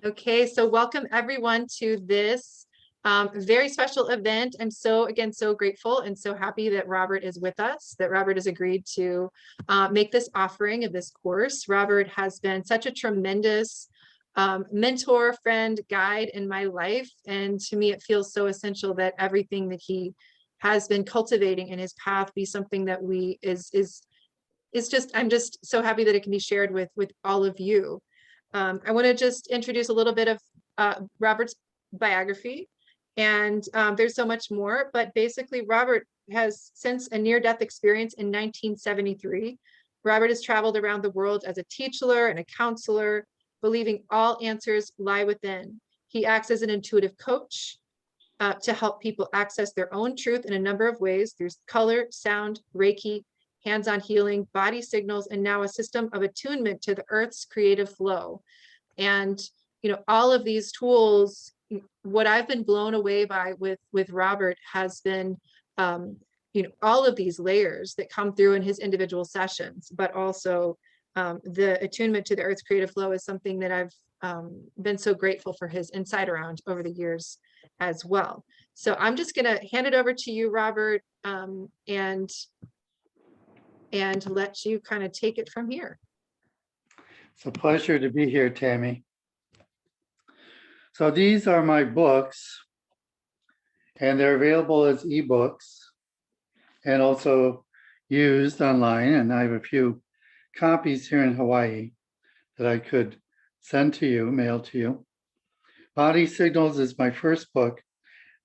Okay, so welcome everyone to this very special event. I'm so grateful and so happy that Robert is with us, that Robert has agreed to make this offering of this course. Robert has been such a tremendous mentor, friend, guide in my life. And to me, it feels so essential that everything that he has been cultivating in his path be something that I'm just so happy that it can be shared with all of you. I want to just introduce a little bit of Robert's biography, and there's so much more, but basically Robert has, since a near-death experience in 1973, Robert has traveled around the world as a teacher and a counselor, believing all answers lie within. He acts as an intuitive coach to help people access their own truth in a number of ways through color, sound, Reiki, hands-on healing, body signals, and now a system of attunement to the earth's creative flow. And, all of these tools, what I've been blown away by with Robert has been, all of these layers that come through in his individual sessions, but also the attunement to the earth's creative flow is something that I've been so grateful for his insight around over the years as well. So I'm just going to hand it over to you, Robert, and let you kind of take it from here. It's a pleasure to be here, Tammy. So these are my books, and they're available as ebooks and also used online. And I have a few copies here in Hawaii that I could send to you, mail to you. Body Signals is my first book.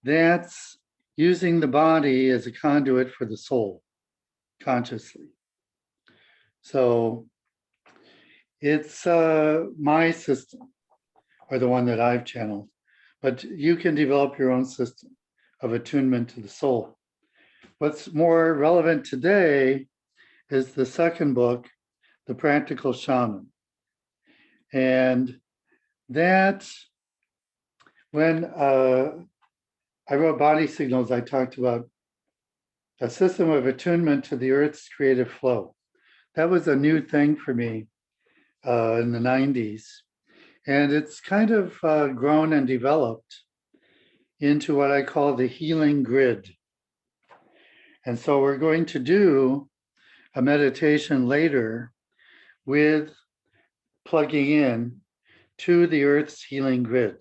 That's using the body as a conduit for the soul consciously. So it's my system, or the one that I've channeled, but you can develop your own system of attunement to the soul. What's more relevant today is the second book, The Practical Shaman. And that, when I wrote Body Signals, I talked about a system of attunement to the earth's creative flow. That was a new thing for me in the 90s. And it's kind of grown and developed into what I call the healing grid. And so we're going to do a meditation later with plugging in to the earth's healing grid.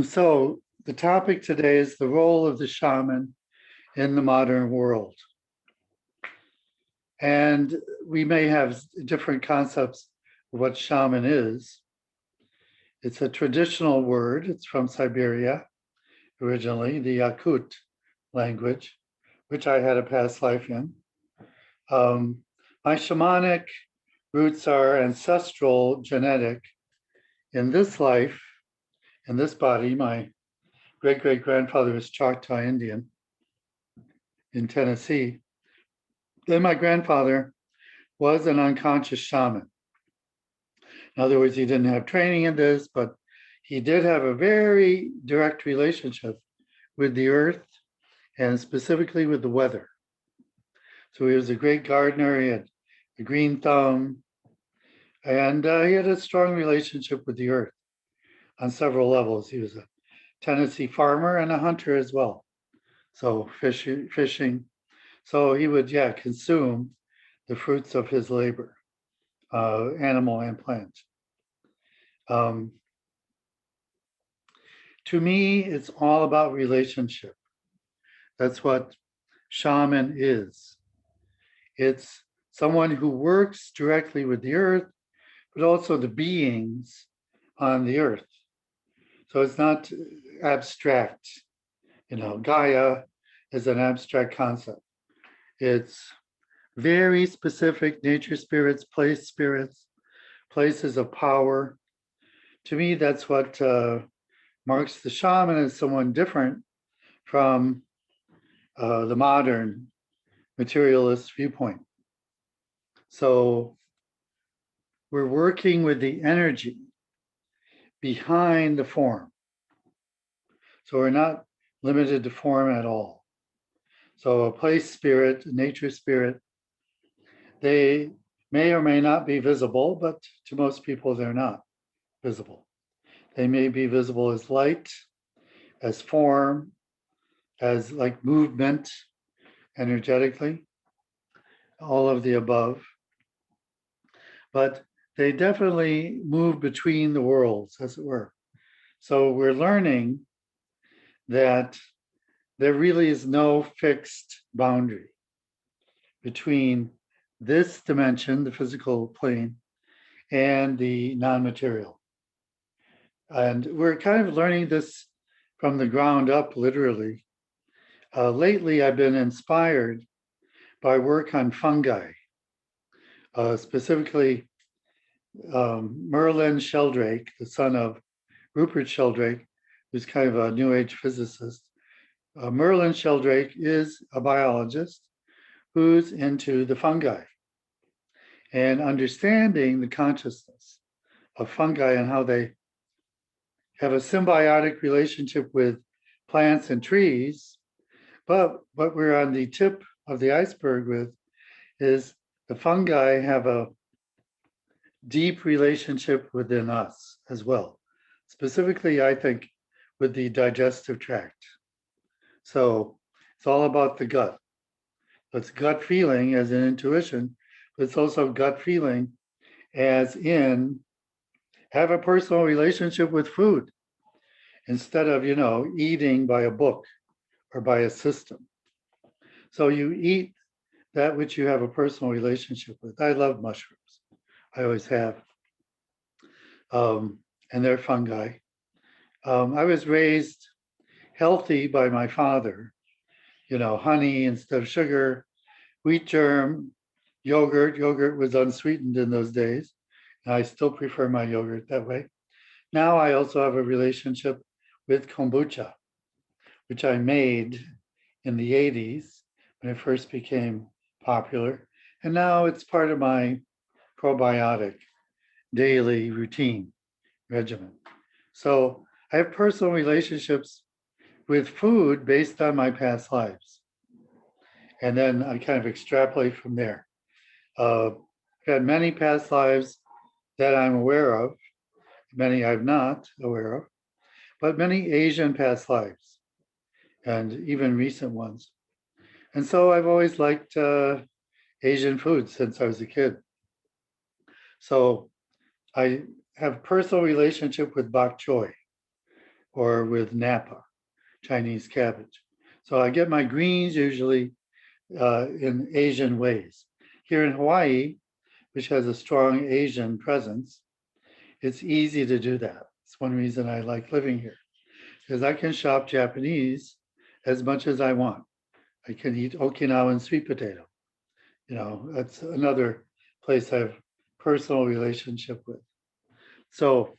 So the topic today is the role of the shaman in the modern world. And we may have different concepts of what shaman is. It's a traditional word. It's from Siberia originally, the Yakut language, which I had a past life in. My shamanic roots are ancestral, genetic. In this life, in this body, my great-great-grandfather was Choctaw Indian in Tennessee. Then my grandfather was an unconscious shaman. In other words, he didn't have training in this, but he did have a very direct relationship with the earth and specifically with the weather. So he was a great gardener, he had a green thumb, and he had a strong relationship with the earth on several levels. He was a Tennessee farmer and a hunter as well. So fishing. So he would, consume the fruits of his labor, animal and plant. To me, it's all about relationship. That's what shaman is. It's someone who works directly with the earth, but also the beings on the earth. So it's not abstract. Gaia is an abstract concept. It's very specific nature spirits, places of power. To me, that's what marks the shaman as someone different from the modern materialist viewpoint. So we're working with the energy behind the form. So we're not limited to form at all. So a place spirit, a nature spirit, they may or may not be visible, but to most people, they're not visible. They may be visible as light, as form, as like movement energetically, all of the above. But they definitely move between the worlds, as it were. So we're learning that there really is no fixed boundary between this dimension, the physical plane, and the non-material. And we're kind of learning this from the ground up, literally. Lately, I've been inspired by work on fungi, specifically Merlin Sheldrake, the son of Rupert Sheldrake, who's kind of a New Age physicist. Merlin Sheldrake is a biologist who's into the fungi and understanding the consciousness of fungi and how they have a symbiotic relationship with plants and trees. But what we're on the tip of the iceberg with is the fungi have a deep relationship within us as well. Specifically, I think, with the digestive tract. So it's all about the gut. It's gut feeling as in intuition, but it's also gut feeling as in have a personal relationship with food instead of, eating by a book or by a system. So you eat that which you have a personal relationship with. I love mushrooms. I always have. And they're fungi. I was raised healthy by my father, honey instead of sugar, wheat germ, yogurt. Yogurt was unsweetened in those days. And I still prefer my yogurt that way. Now I also have a relationship with kombucha, which I made in the 80s when it first became popular. And now it's part of my probiotic daily routine regimen. So I have personal relationships with food based on my past lives. And then I kind of extrapolate from there. I've had many past lives that I'm aware of, many I'm not aware of, but many Asian past lives and even recent ones. And so I've always liked Asian food since I was a kid. So I have personal relationship with bok choy or with napa, Chinese cabbage. So I get my greens usually in Asian ways. Here in Hawaii, which has a strong Asian presence, it's easy to do that. It's one reason I like living here, because I can shop Japanese as much as I want. I can eat Okinawan sweet potato. That's another place I have personal relationship with. So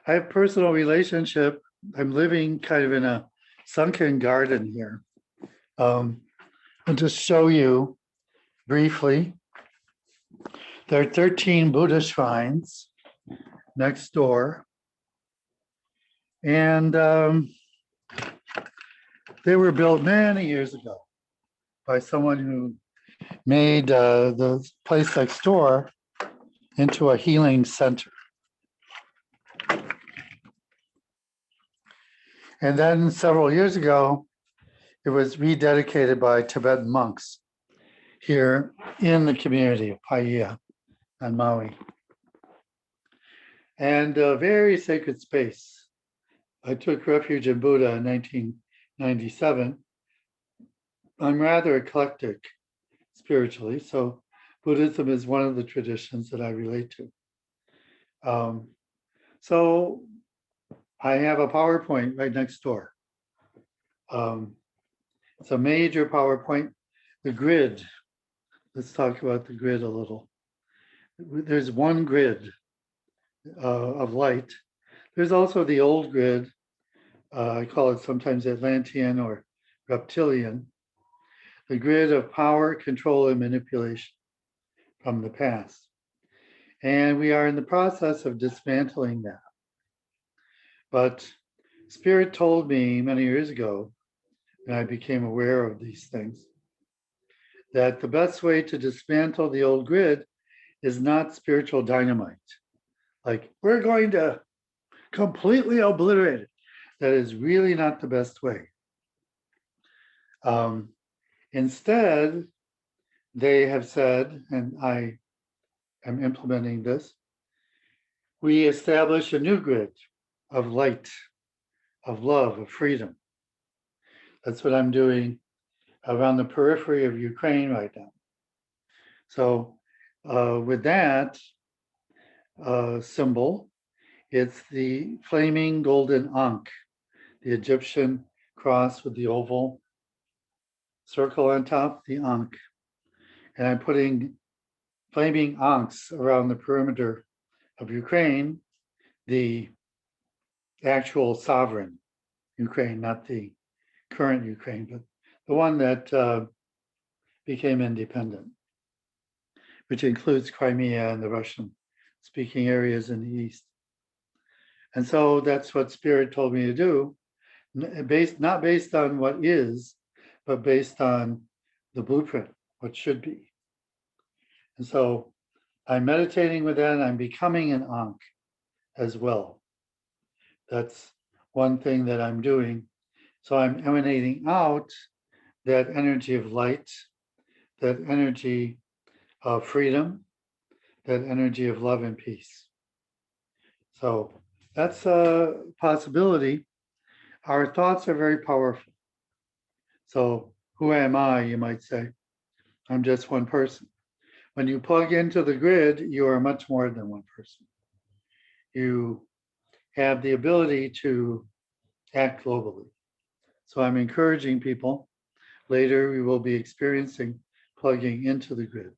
I have personal relationship. I'm living kind of in a sunken garden here. I'll just show you briefly. There are 13 Buddha shrines next door. And they were built many years ago by someone who made the place next door into a healing center. And then several years ago, it was rededicated by Tibetan monks here in the community of Paia on Maui. And a very sacred space. I took refuge in Buddha in 1997. I'm rather eclectic spiritually, so Buddhism is one of the traditions that I relate to. So I have a PowerPoint right next door. It's a major PowerPoint. The grid, let's talk about the grid a little. There's one grid of light. There's also the old grid. I call it sometimes Atlantean or reptilian. The grid of power, control, and manipulation from the past. And we are in the process of dismantling that. But Spirit told me many years ago, and I became aware of these things, that the best way to dismantle the old grid is not spiritual dynamite. Like, we're going to completely obliterate it. That is really not the best way. Instead, they have said, and I am implementing this, we establish a new grid of light, of love, of freedom. That's what I'm doing around the periphery of Ukraine right now. So with that symbol, it's the flaming golden ankh, the Egyptian cross with the oval circle on top, the ankh. And I'm putting flaming ankhs around the perimeter of Ukraine, the actual sovereign Ukraine, not the current Ukraine, but the one that became independent, which includes Crimea and the Russian-speaking areas in the east. And so that's what Spirit told me to do, not based on what is, but based on the blueprint, what should be. And so I'm meditating with that, and I'm becoming an ankh as well. That's one thing that I'm doing. So I'm emanating out that energy of light, that energy of freedom, that energy of love and peace. So that's a possibility. Our thoughts are very powerful. So who am I, you might say? I'm just one person. When you plug into the grid, you are much more than one person. You have the ability to act globally. So I'm encouraging people. Later, we will be experiencing plugging into the grid.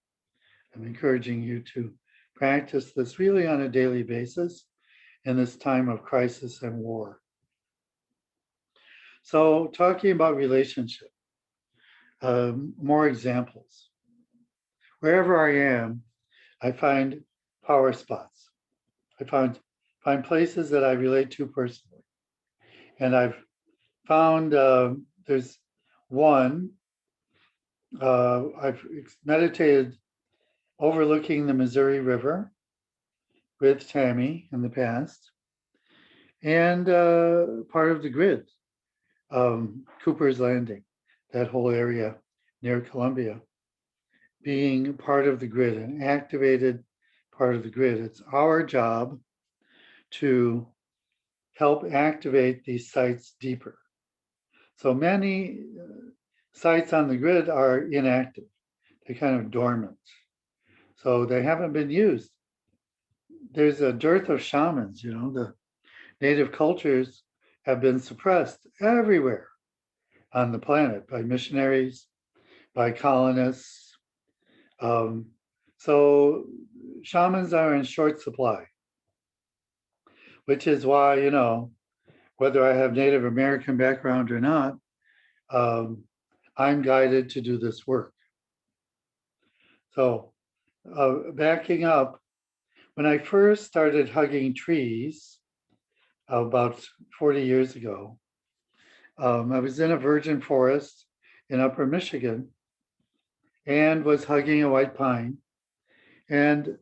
I'm encouraging you to practice this really on a daily basis in this time of crisis and war. So talking about relationship, more examples. Wherever I am, I find power spots. I find places that I relate to personally. And I've found there's one, I've meditated overlooking the Missouri River with Tammy in the past, and part of the grid, Cooper's Landing, that whole area near Columbia, being part of the grid, an activated part of the grid. It's our job to help activate these sites deeper. So many sites on the grid are inactive. They're kind of dormant. So they haven't been used. There's a dearth of shamans, the native cultures have been suppressed everywhere on the planet by missionaries, by colonists. So shamans are in short supply, which is why, whether I have Native American background or not, I'm guided to do this work. So backing up, when I first started hugging trees about 40 years ago, I was in a virgin forest in Upper Michigan and was hugging a white pine. And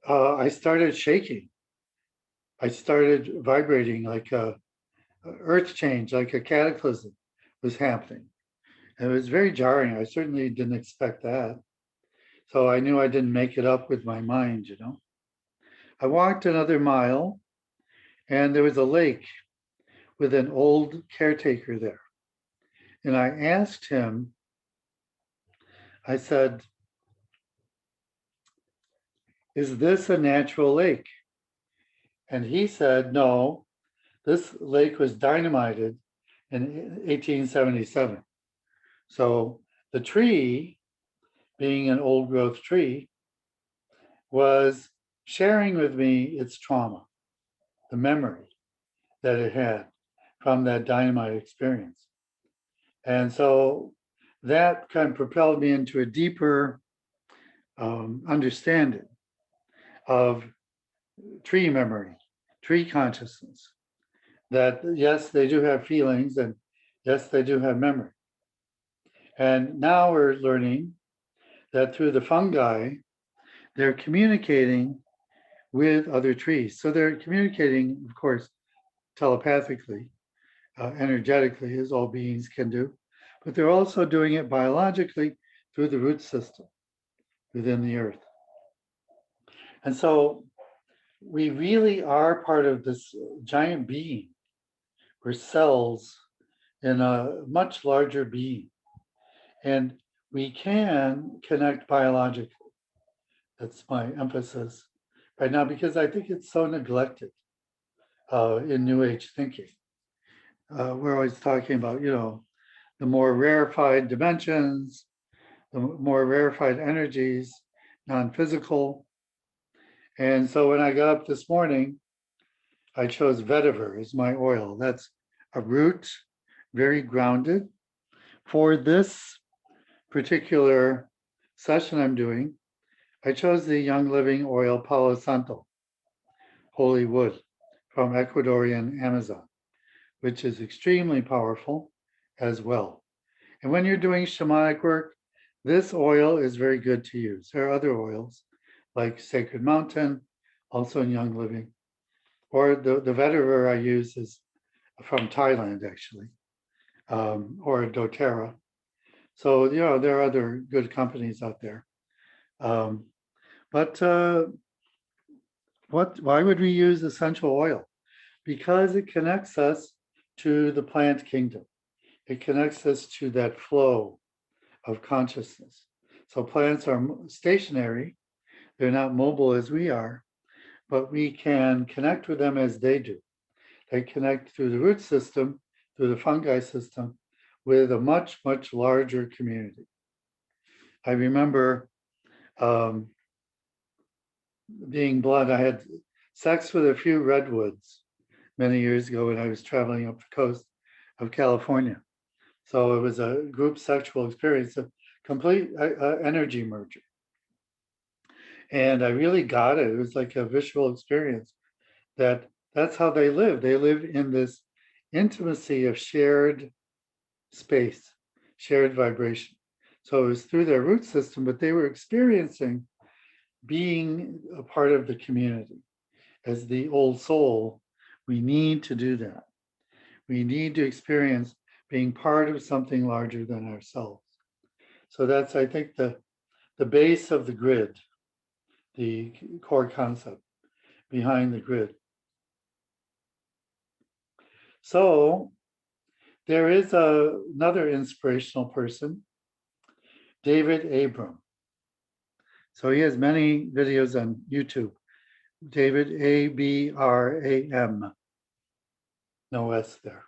I started shaking. I started vibrating like a earth change, like a cataclysm was happening. And it was very jarring. I certainly didn't expect that. So I knew I didn't make it up with my mind, I walked another mile and there was a lake with an old caretaker there. And I asked him, I said, is this a natural lake? And he said, no, this lake was dynamited in 1877. So the tree, being an old growth tree, was sharing with me its trauma, the memory that it had from that dynamite experience. And so that kind of propelled me into a deeper understanding of tree memory, tree consciousness, that yes, they do have feelings, and yes, they do have memory. And now we're learning that through the fungi, they're communicating with other trees. So they're communicating, of course, telepathically, energetically, as all beings can do, but they're also doing it biologically through the root system within the earth. And so we really are part of this giant being. We're cells in a much larger being. And we can connect biologically. That's my emphasis right now, because I think it's so neglected in New Age thinking. We're always talking about, the more rarefied dimensions, the more rarefied energies, non-physical. And so when I got up this morning, I chose vetiver as my oil. That's a root, very grounded. For this particular session I'm doing, I chose the Young Living oil Palo Santo, holy wood from Ecuadorian Amazon, which is extremely powerful as well. And when you're doing shamanic work, this oil is very good to use. There are other oils like Sacred Mountain, also in Young Living, or the vetiver I use is from Thailand, actually, or doTERRA. So, there are other good companies out there. But why would we use essential oil? Because it connects us to the plant kingdom. It connects us to that flow of consciousness. So plants are stationary. They're not mobile as we are, but we can connect with them as they do. They connect through the root system, through the fungi system, with a much, much larger community. I remember being blunt, I had sex with a few redwoods many years ago when I was traveling up the coast of California. So it was a group sexual experience, a complete energy merger. And I really got it. It was like a visual experience that's how they live. They live in this intimacy of shared space, shared vibration. So it was through their root system, but they were experiencing being a part of the community. As the old soul, we need to do that. We need to experience being part of something larger than ourselves. So that's, I think, the base of the grid, the core concept behind the grid. So there is another inspirational person, David Abram. So he has many videos on YouTube. David, Abram, no S there.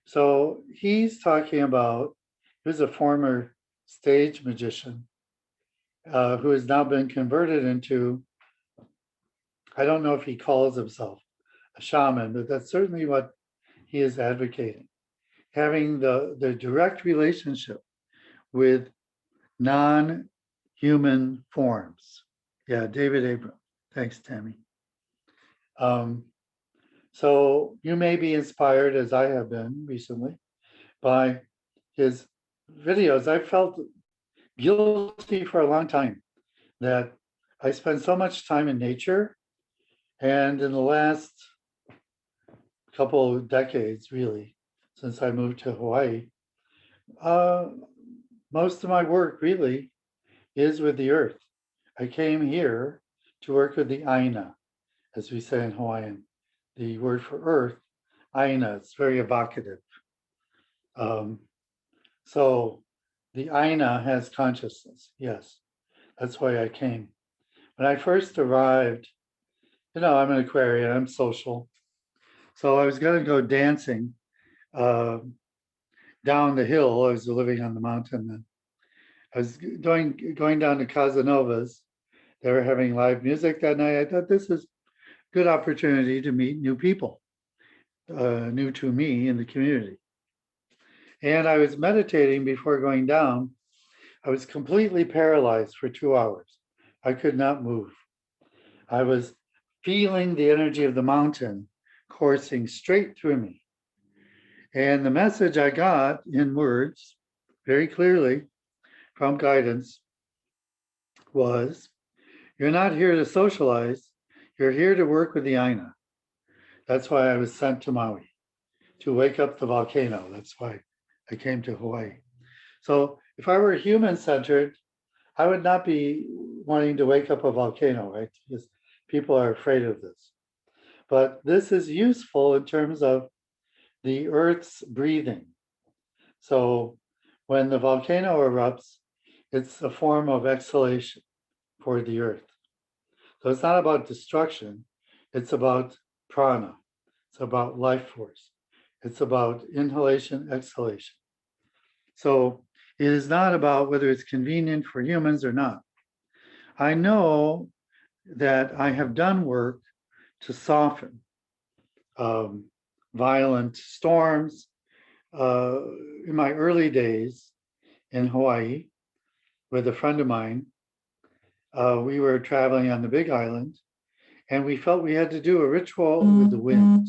So he's talking about, he was a former stage magician who has now been converted into, I don't know if he calls himself a shaman, but that's certainly what he is advocating. Having the direct relationship with non-human forms. Yeah, David Abram. Thanks, Tammy. So you may be inspired, as I have been recently, by his videos. I felt guilty for a long time that I spend so much time in nature, and in the last couple of decades, really, since I moved to Hawaii, most of my work really is with the earth. I came here to work with the Aina, as we say in Hawaiian. The word for earth, Aina, it's very evocative. So the Aina has consciousness, yes. That's why I came. When I first arrived, I'm an Aquarian, I'm social. So I was going to go dancing down the hill. I was living on the mountain then. I was going down to Casanova's. They were having live music that night. I thought this is a good opportunity to meet new people, new to me in the community. And I was meditating before going down. I was completely paralyzed for 2 hours. I could not move. I was feeling the energy of the mountain coursing straight through me. And the message I got in words very clearly from guidance was, You're not here to socialize. You're here to work with the Aina. That's why I was sent to Maui, to wake up the volcano. That's why I came to Hawaii. So if I were human-centered, I would not be wanting to wake up a volcano, right? Because people are afraid of this. But this is useful in terms of the Earth's breathing. So when the volcano erupts, it's a form of exhalation for the Earth. So it's not about destruction, it's about prana, it's about life force, it's about inhalation, exhalation. So it is not about whether it's convenient for humans or not. I know that I have done work to soften violent storms. In my early days in Hawaii with a friend of mine, we were traveling on the Big Island, and we felt we had to do a ritual with the wind,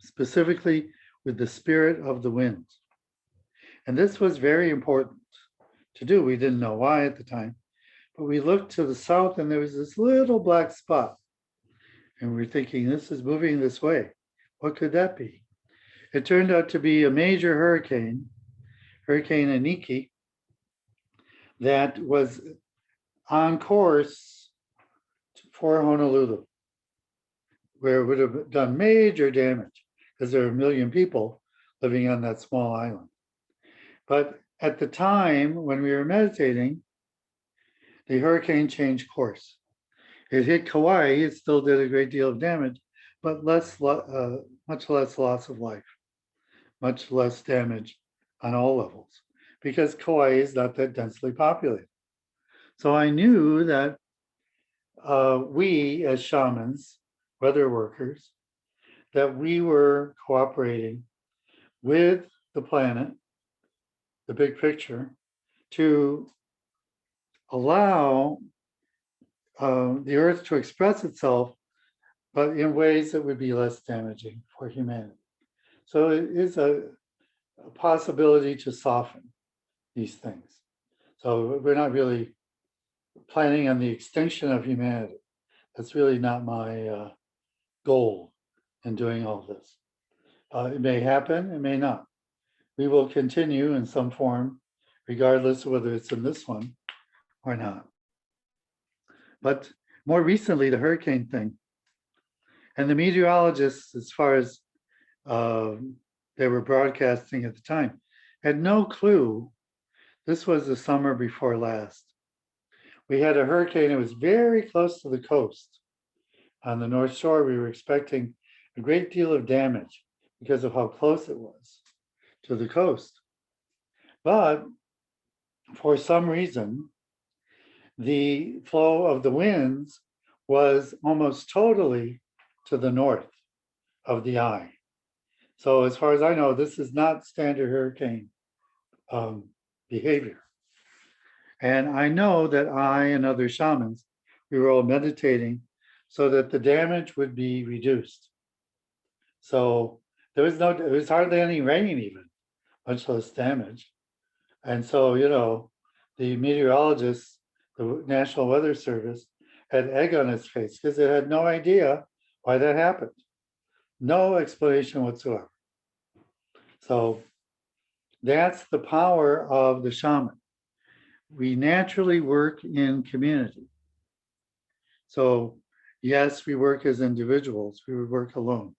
specifically with the spirit of the wind. And this was very important to do. We didn't know why at the time, but we looked to the south and there was this little black spot. And we were thinking, this is moving this way. What could that be? It turned out to be a major hurricane, Hurricane Aniki, that was on course for Honolulu, where it would have done major damage because there are 1 million people living on that small island. But at the time when we were meditating, the hurricane changed course. It hit Kauai, it still did a great deal of damage, but much less loss of life, much less damage on all levels, because Kauai is not that densely populated. So I knew that we as shamans, weather workers, that we were cooperating with the planet, the big picture, to allow the earth to express itself, but in ways that would be less damaging for humanity. So it is a possibility to soften these things. So we're not really planning on the extinction of humanity. That's really not my goal in doing all this. It may happen, it may not. We will continue in some form, regardless of whether it's in this one or not. But more recently, the hurricane thing, and the meteorologists, as far as they were broadcasting at the time, had no clue. This was the summer before last. We had a hurricane, it was very close to the coast. On the North Shore, we were expecting a great deal of damage because of how close it was to the coast. But for some reason, the flow of the winds was almost totally to the north of the eye. So as far as I know, this is not standard hurricane behavior. And I know that I and other shamans, we were all meditating so that the damage would be reduced. So there was hardly any rain even, much less damage. And so, the meteorologists, the National Weather Service, had egg on its face because it had no idea why that happened. No explanation whatsoever. So that's the power of the shaman. We naturally work in community. So yes, we work as individuals, we would work alone,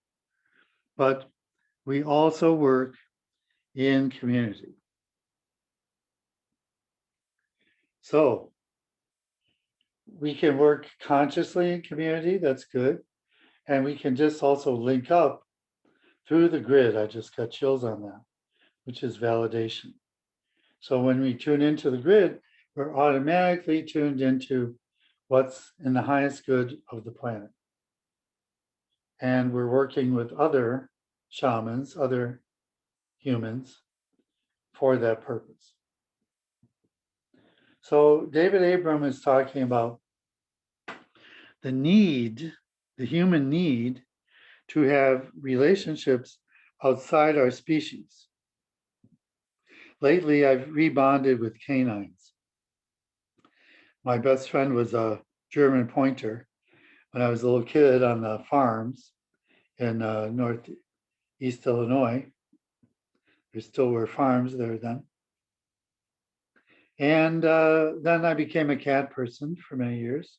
but we also work in community. So we can work consciously in community, that's good. And we can just also link up through the grid. I just got chills on that, which is validation. So when we tune into the grid, we're automatically tuned into what's in the highest good of the planet. And we're working with other shamans, other humans for that purpose. So David Abram is talking about the need, the human need to have relationships outside our species. Lately, I've rebonded with canines. My best friend was a German pointer when I was a little kid on the farms in northeast Illinois. There still were farms there then. And then I became a cat person for many years.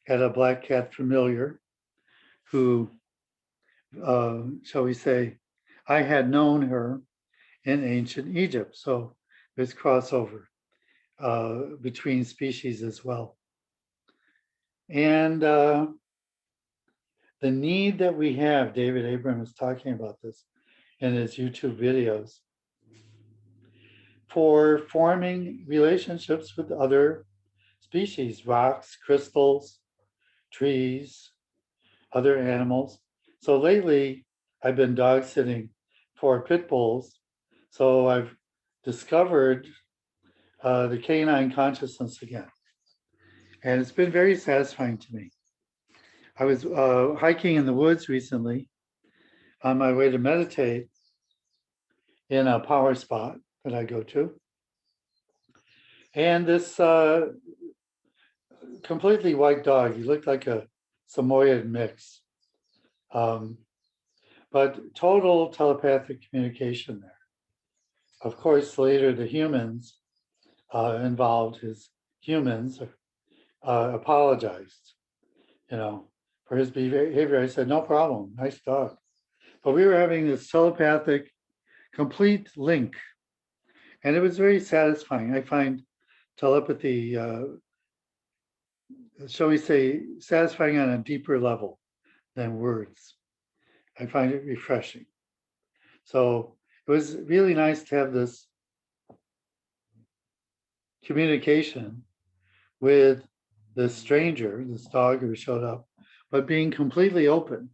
Had a black cat familiar who, shall we say, I had known her in ancient Egypt. So there's crossover between species as well. And the need that we have, David Abram is talking about this in his YouTube videos, for forming relationships with other species, rocks, crystals, trees, other animals. So lately, I've been dog sitting for pit bulls. So I've discovered the canine consciousness again. And it's been very satisfying to me. I was hiking in the woods recently on my way to meditate in a power spot that I go to. And this completely white dog, he looked like a Samoyed mix, but total telepathic communication there. Of course, later the humans involved, his humans, apologized, for his behavior. I said, no problem, nice dog. But we were having this telepathic, complete link. And it was very satisfying. I find telepathy, shall we say, satisfying on a deeper level than words. I find it refreshing. So it was really nice to have this communication with this stranger, this dog who showed up, but being completely open,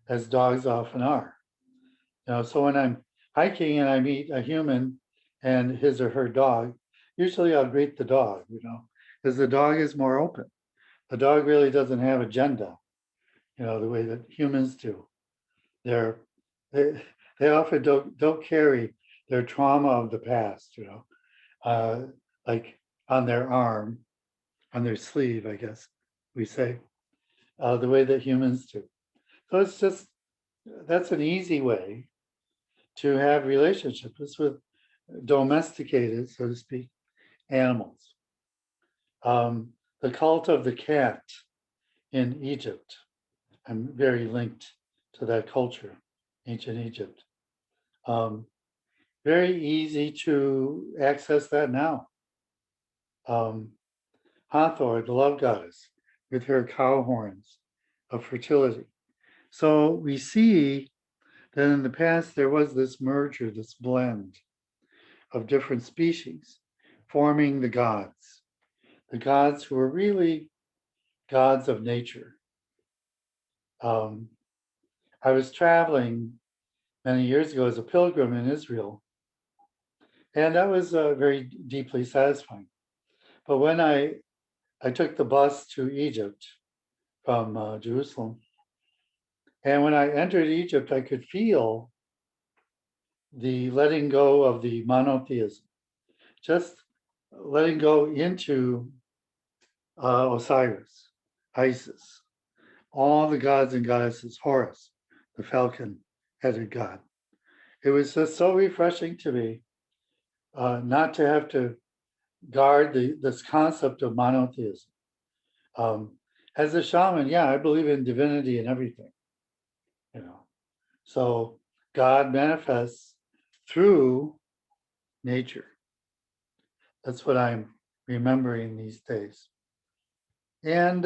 as dogs often are. So when I'm hiking and I meet a human and his or her dog, usually I'll greet the dog, because the dog is more open. The dog really doesn't have agenda, the way that humans do. They often don't carry their trauma of the past, like on their arm, on their sleeve, I guess we say, the way that humans do. So that's an easy way to have relationships with domesticated, so to speak, animals. The cult of the cat in Egypt, I'm very linked to that culture, ancient Egypt. Very easy to access that now. Hathor, the love goddess, with her cow horns of fertility. So we see that in the past there was this merger, this blend of different species forming the gods who were really gods of nature. I was traveling many years ago as a pilgrim in Israel, and that was very deeply satisfying. But when I took the bus to Egypt from Jerusalem, and when I entered Egypt, I could feel the letting go of the monotheism, just letting go into Osiris, Isis, all the gods and goddesses, Horus, the falcon-headed god. It was just so refreshing to me not to have to guard this concept of monotheism. As a shaman, I believe in divinity and everything, So God manifests through nature. That's what I'm remembering these days. And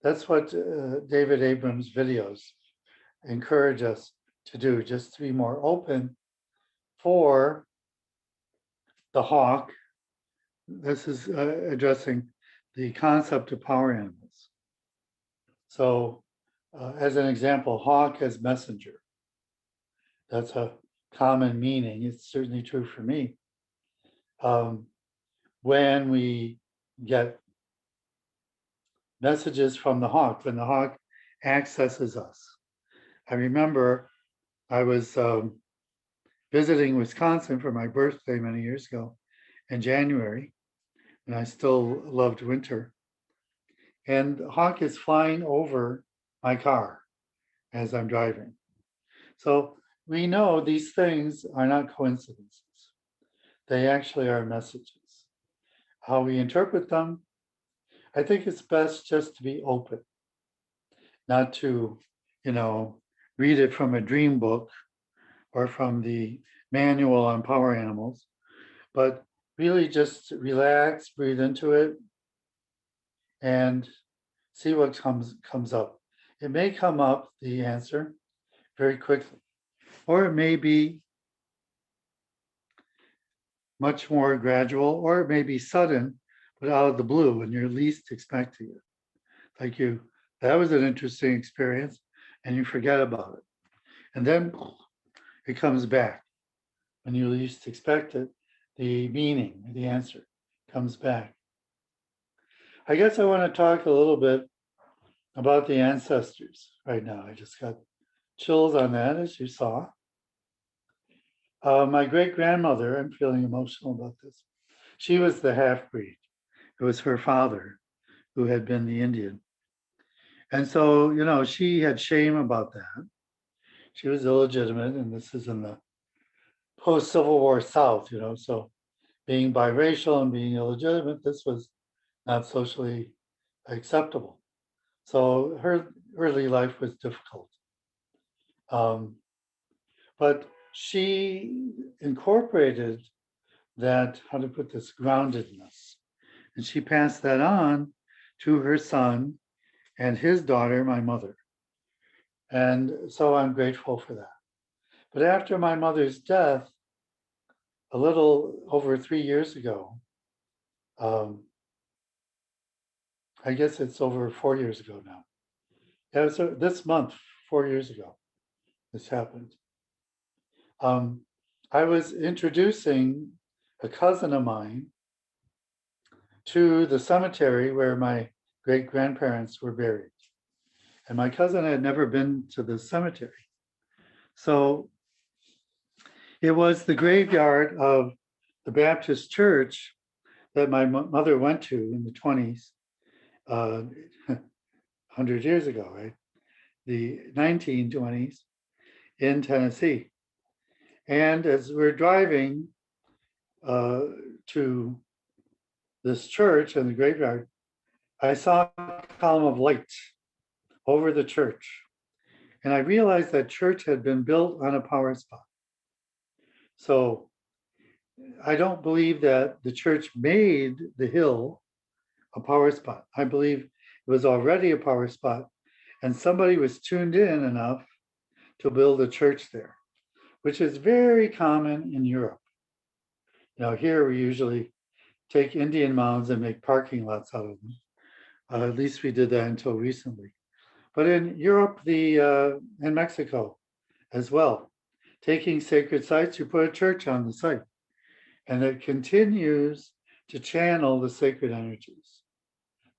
that's what David Abram's videos encourage us to do, just to be more open for the hawk. This is addressing the concept of power animals. So as an example, hawk as messenger. That's a common meaning. It's certainly true for me. When we get messages from the hawk, when the hawk accesses us. I remember I was visiting Wisconsin for my birthday many years ago in January. and I still loved winter. And the hawk is flying over my car as I'm driving. So we know these things are not coincidences. They actually are messages. How we interpret them, I think it's best just to be open, not to, you know, read it from a dream book or from the manual on power animals, but really just relax, breathe into it, and see what comes up. It may come up, the answer, very quickly, or it may be much more gradual, or it may be sudden, but out of the blue, and you're least expecting it. Like that was an interesting experience, and you forget about it. And then it comes back. When you least expect it, the meaning, the answer comes back. I guess I want to talk a little bit about the ancestors right now. I just got chills on that, as you saw. My great grandmother, I'm feeling emotional about this. She was the half breed. It was her father who had been the Indian. And so, you know, she had shame about that. She was illegitimate, and this is in the post Civil War South, you know, so being biracial and being illegitimate, this was not socially acceptable. So her early life was difficult. Um, but she incorporated that, how to put this, groundedness. And she passed that on to her son and his daughter, my mother. And so I'm grateful for that. But after my mother's death, a little over 3 years ago, um, I guess it's over 4 years ago now. Yeah, so this month, 4 years ago, this happened. I was introducing a cousin of mine to the cemetery where my great grandparents were buried. And my cousin had never been to the cemetery. So it was the graveyard of the Baptist church that my mother went to in the 20s, 100 years ago, right? The 1920s in Tennessee. And as we're driving to this church and the graveyard, I saw a column of light over the church. And I realized that church had been built on a power spot. So I don't believe that the church made the hill a power spot. I believe it was already a power spot, and somebody was tuned in enough to build a church there, which is very common in Europe. Now, here we usually take Indian mounds and make parking lots out of them. At least we did that until recently. But in Europe, in Mexico as well, taking sacred sites, you put a church on the site, and it continues to channel the sacred energies,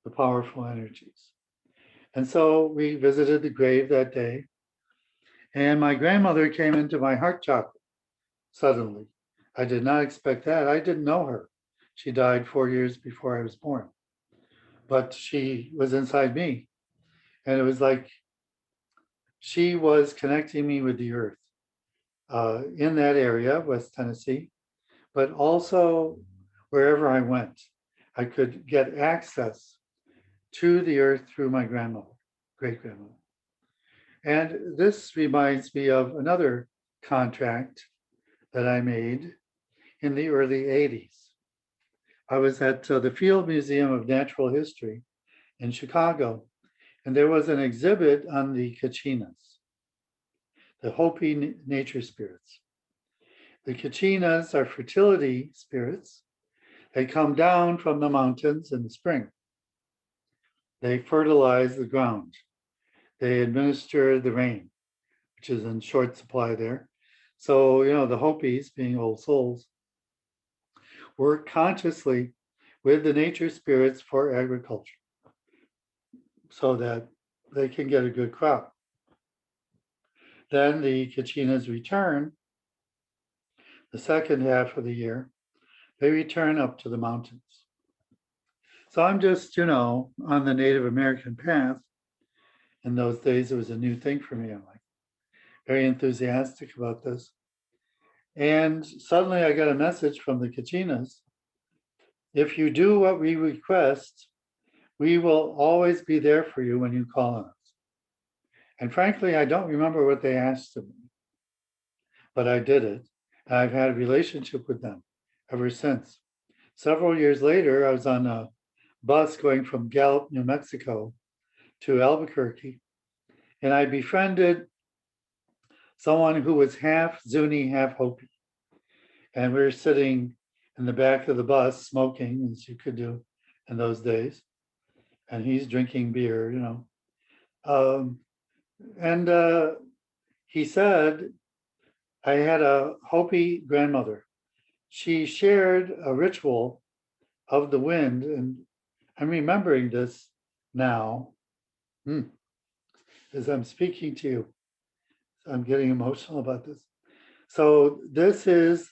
the powerful energies. And so we visited the grave that day, and my grandmother came into my heart chakra suddenly. I did not expect that. I didn't know her. She died 4 years before I was born, but she was inside me. And it was like she was connecting me with the earth in that area, West Tennessee, but also wherever I went, I could get access to the earth through my grandmother, great grandmother. And this reminds me of another contract that I made in the early 80s. I was at the Field Museum of Natural History in Chicago, and there was an exhibit on the Kachinas, the Hopi nature spirits. The Kachinas are fertility spirits. They come down from the mountains in the spring. They fertilize the ground. They administer the rain, which is in short supply there. So, you know, the Hopis, being old souls, work consciously with the nature spirits for agriculture so that they can get a good crop. Then the Kachinas return the second half of the year. They return up to the mountains. So I'm just, on the Native American path. In those days, it was a new thing for me. I'm like very enthusiastic about this. And suddenly I got a message from the Kachinas. If you do what we request, we will always be there for you when you call on us. And frankly, I don't remember what they asked of me, but I did it. And I've had a relationship with them ever since. Several years later, I was on a bus going from Gallup, New Mexico to Albuquerque, and I befriended someone who was half Zuni, half Hopi. And we were sitting in the back of the bus smoking, as you could do in those days. And he's drinking beer, and he said, I had a Hopi grandmother. She shared a ritual of the wind. And I'm remembering this now as I'm speaking to you. I'm getting emotional about this. So this is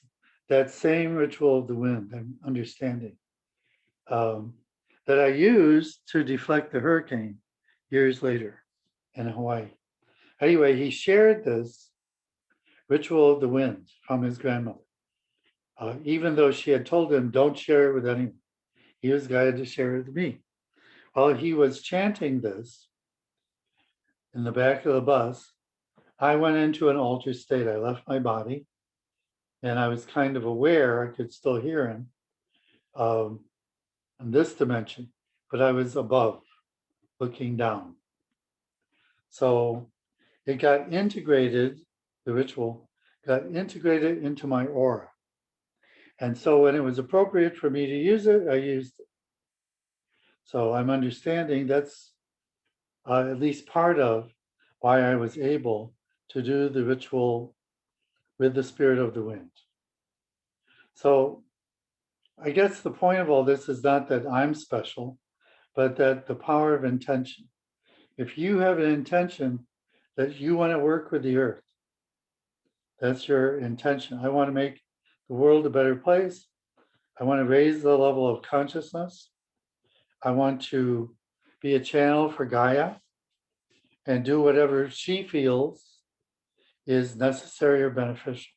that same ritual of the wind, I'm understanding, that I used to deflect the hurricane years later in Hawaii. Anyway, he shared this ritual of the wind from his grandmother, even though she had told him, don't share it with anyone. He was guided to share it with me. While he was chanting this in the back of the bus, I went into an altered state. I left my body, and I was kind of aware I could still hear him in this dimension, but I was above, looking down. So it got integrated, the ritual got integrated into my aura. And so when it was appropriate for me to use it, I used it. So I'm understanding that's at least part of why I was able to do the ritual with the spirit of the wind. So I guess the point of all this is not that I'm special, but that the power of intention. If you have an intention that you want to work with the earth, that's your intention. I want to make the world a better place. I want to raise the level of consciousness. I want to be a channel for Gaia and do whatever she feels is necessary or beneficial.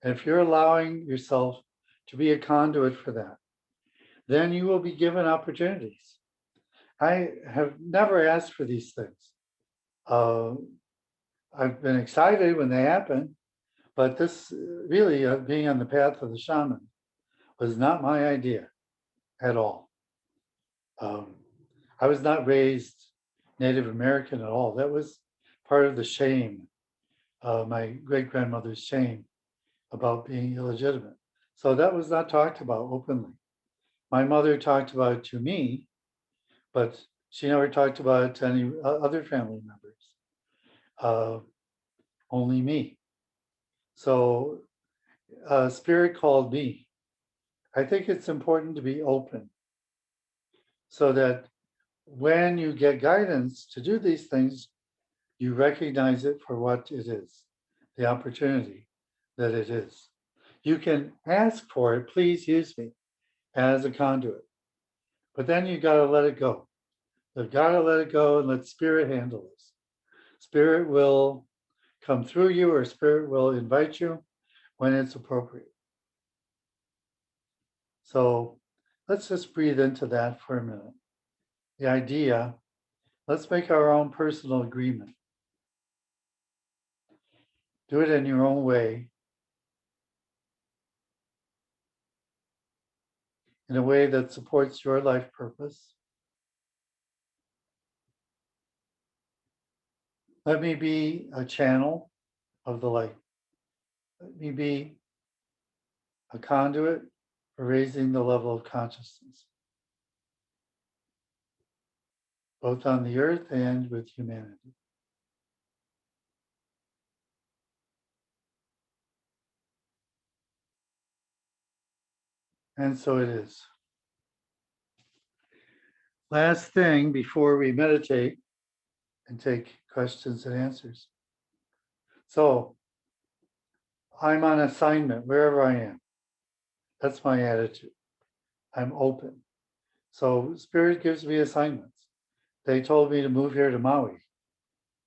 And if you're allowing yourself to be a conduit for that, then you will be given opportunities. I have never asked for these things. I've been excited when they happen, but this really, being on the path of the shaman, was not my idea at all. I was not raised Native American at all. That was part of the shame, my great grandmother's shame about being illegitimate. So that was not talked about openly. My mother talked about it to me, but she never talked about it to any other family members, only me. So Spirit called me. I think it's important to be open so that when you get guidance to do these things, you recognize it for what it is, the opportunity that it is. You can ask for it, please use me as a conduit, but then you got to let it go. You've got to let it go and let spirit handle this. Spirit will come through you, or spirit will invite you when it's appropriate. So let's just breathe into that for a minute. The idea, let's make our own personal agreement. Do it in your own way, in a way that supports your life purpose. Let me be a channel of the light. Let me be a conduit for raising the level of consciousness, both on the earth and with humanity. And so it is. Last thing before we meditate and take questions and answers. So I'm on assignment wherever I am. That's my attitude. I'm open. So Spirit gives me assignments. They told me to move here to Maui.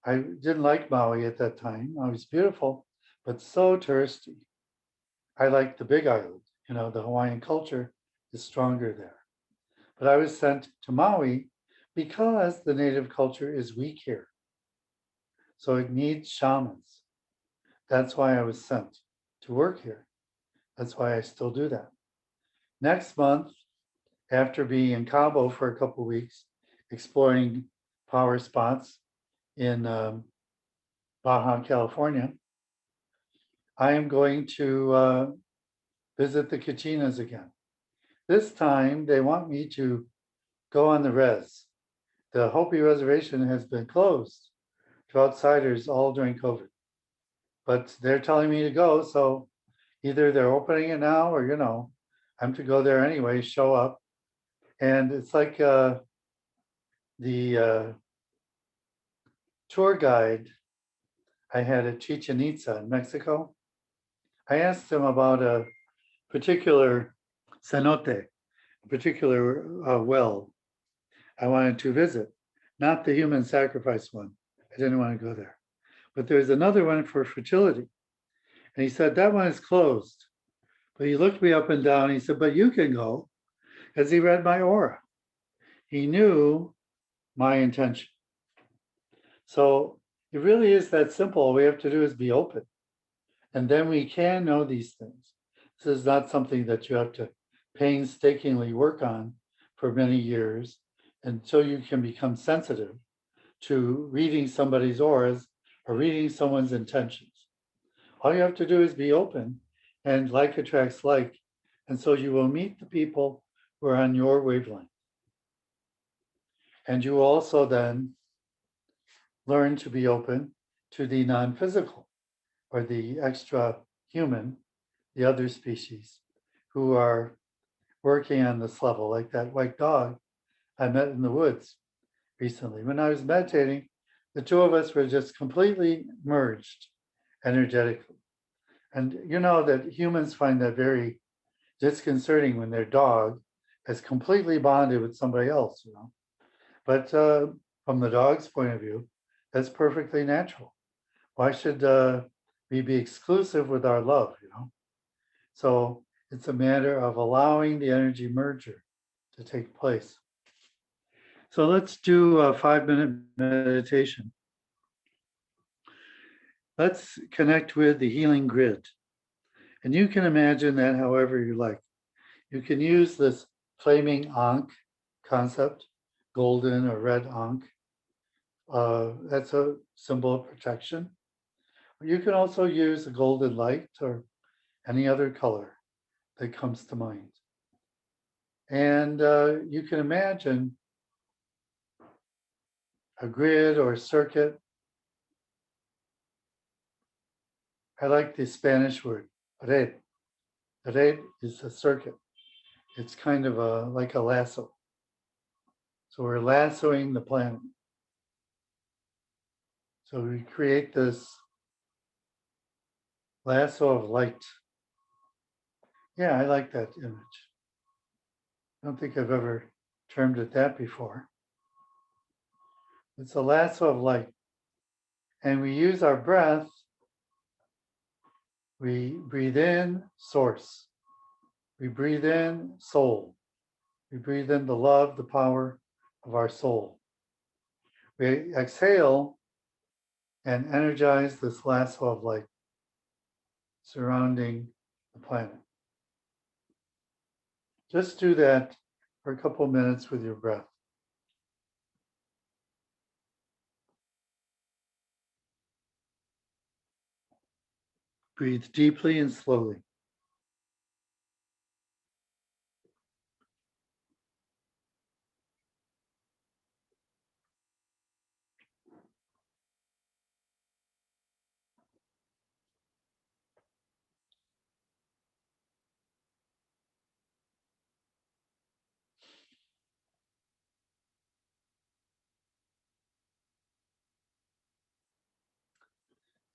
I didn't like Maui at that time. It was beautiful, but so touristy. I like the Big Island. The Hawaiian culture is stronger there. But I was sent to Maui because the native culture is weak here. So it needs shamans. That's why I was sent to work here. That's why I still do that. Next month, after being in Cabo for a couple of weeks, exploring power spots in Baja California, I am going to visit the Kachinas again. This time, they want me to go on the res. The Hopi Reservation has been closed to outsiders all during COVID, but they're telling me to go. So either they're opening it now or, I'm to go there anyway, show up. And it's like the tour guide I had at Chichen Itza in Mexico. I asked him about a particular cenote, a particular well I wanted to visit, not the human sacrifice one. I didn't want to go there. But there's another one for fertility. And he said, that one is closed. But he looked me up and down. He said, but you can go, as he read my aura. He knew my intention. So it really is that simple. All we have to do is be open. And then we can know these things. This is not something that you have to painstakingly work on for many years until you can become sensitive to reading somebody's auras or reading someone's intentions. All you have to do is be open, and like attracts like. And so you will meet the people who are on your wavelength. And you also then learn to be open to the non-physical or the extra human, the other species who are working on this level, like that white dog I met in the woods recently. When I was meditating, the two of us were just completely merged energetically. And you know that humans find that very disconcerting when their dog is completely bonded with somebody else, But from the dog's point of view, that's perfectly natural. Why should we be exclusive with our love, So it's a matter of allowing the energy merger to take place. So let's do a 5-minute meditation. Let's connect with the healing grid. And you can imagine that however you like. You can use this flaming ankh concept, golden or red ankh. That's a symbol of protection. You can also use a golden light or any other color that comes to mind. And you can imagine a grid or a circuit. I like the Spanish word, red. Red is a circuit. It's kind of like a lasso. So we're lassoing the planet. So we create this lasso of light. Yeah, I like that image. I don't think I've ever termed it that before. It's a lasso of light. And we use our breath. We breathe in source. We breathe in soul. We breathe in the love, the power of our soul. We exhale and energize this lasso of light surrounding the planet. Just do that for a couple of minutes with your breath. Breathe deeply and slowly.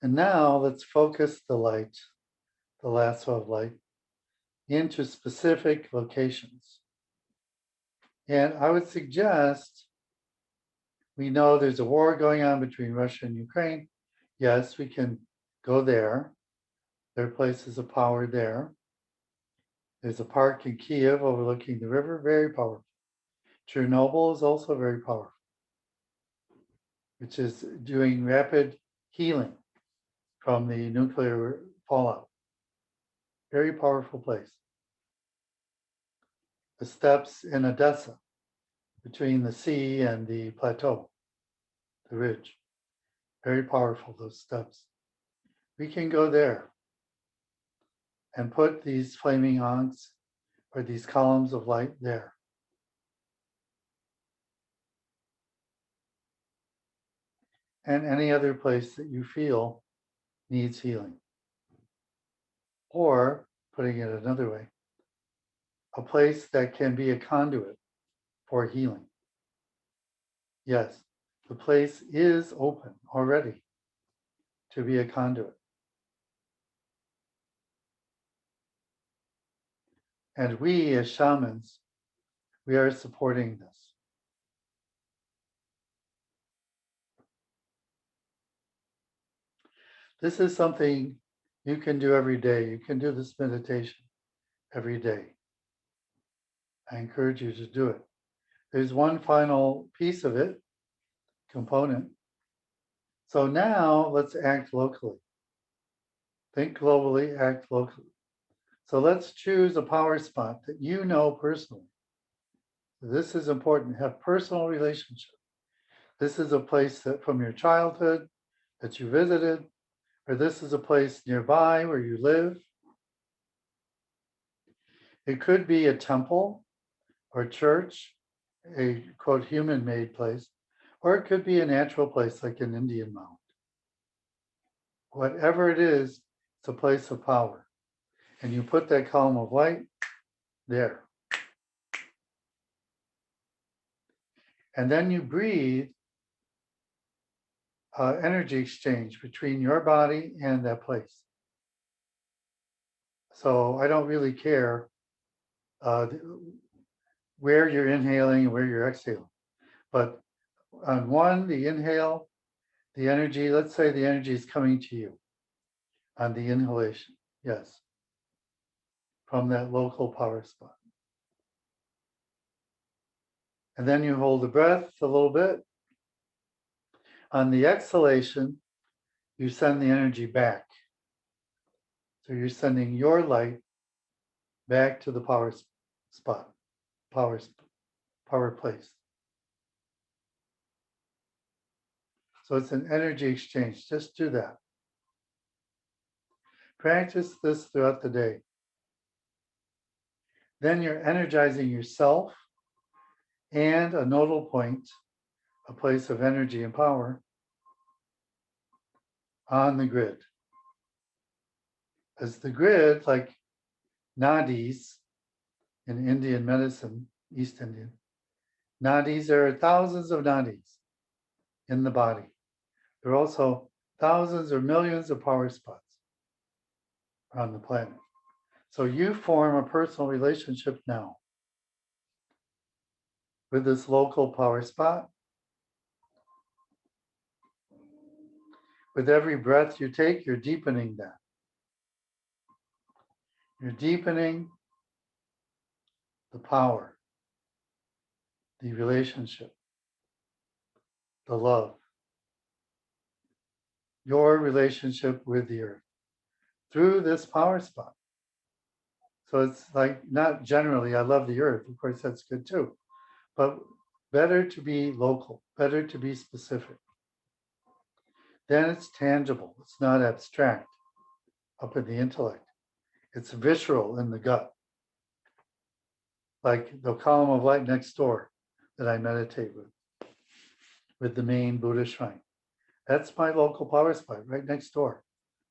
And now let's focus the light, the lasso of light, into specific locations. And I would suggest, we know there's a war going on between Russia and Ukraine. Yes, we can go there. There are places of power there. There's a park in Kiev overlooking the river, very powerful. Chernobyl is also very powerful, which is doing rapid healing from the nuclear fallout. Very powerful place. The steppes in Odessa, between the sea and the plateau, the ridge. Very powerful, those steppes. We can go there and put these flaming ankhs or these columns of light there. And any other place that you feel needs healing. Or, putting it another way, a place that can be a conduit for healing. Yes, the place is open already to be a conduit. And we as shamans, we are supporting this. This is something you can do every day. You can do this meditation every day. I encourage you to do it. There's one final piece of it, component. So now let's act locally. Think globally, act locally. So let's choose a power spot that you know personally. This is important, have personal relationship. This is a place that from your childhood that you visited, or this is a place nearby where you live. It could be a temple or church, a quote human-made place, or it could be a natural place like an Indian mound. Whatever it is, it's a place of power. And you put that column of light there. And then you breathe energy exchange between your body and that place. So I don't really care where you're inhaling and where you're exhaling. But on one, the inhale, the energy, let's say the energy is coming to you on the inhalation. Yes. From that local power spot. And then you hold the breath a little bit. On the exhalation, you send the energy back. So you're sending your light back to the power spot, power place. So it's an energy exchange. Just do that. Practice this throughout the day. Then you're energizing yourself and a nodal point, a place of energy and power on the grid. As the grid, like nadis in Indian medicine, East Indian, nadis, there are thousands of nadis in the body. There are also thousands or millions of power spots on the planet. So you form a personal relationship now with this local power spot. With every breath you take, you're deepening that. You're deepening the power, the relationship, the love, your relationship with the earth through this power spot. So it's like, not generally, I love the earth. Of course, that's good too. But better to be local, better to be specific. Then it's tangible. It's not abstract up in the intellect. It's visceral in the gut. Like the column of light next door that I meditate with the main Buddha shrine. That's my local power spot right next door,